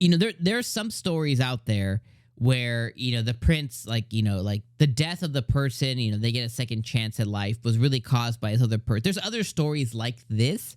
there are some stories out there where the prince, like like the death of the person, they get a second chance at life, was really caused by this other person. There's other stories like this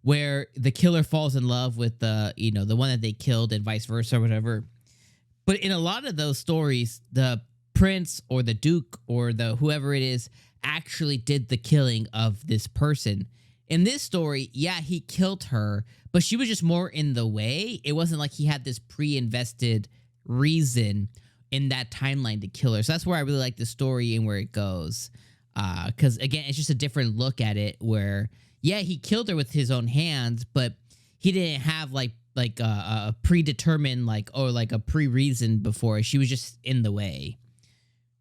where the killer falls in love with the one that they killed and vice versa or whatever. But in a lot of those stories, the prince or the duke or the whoever it is actually did the killing of this person. In this story, yeah, he killed her, but she was just more in the way. It wasn't like he had this pre-invested reason in that timeline to kill her. So that's where I really like the story and where it goes. Because again, it's just a different look at it where, yeah, he killed her with his own hands, but he didn't have like a predetermined or like a pre-reason before. She was just in the way.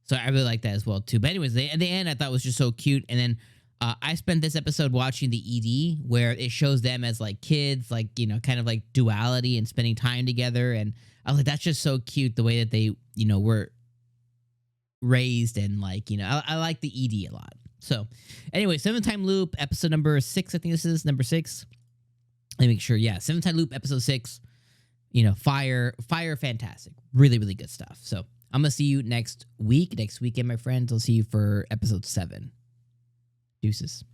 So I really like that as well too. But anyways, at the end I thought was just so cute. And then I spent this episode watching the ED where it shows them as like kids, like, kind of like duality and spending time together. And I was like, that's just so cute the way that they, were raised. And like, I like the ED a lot. So anyway, 7-time loop, episode number 6. I think this is number 6. Let me make sure. Yeah. 7-time loop, episode 6, fire, fantastic. Really, really good stuff. So I'm going to see you next weekend, my friends. I'll see you for episode 7. Deuces.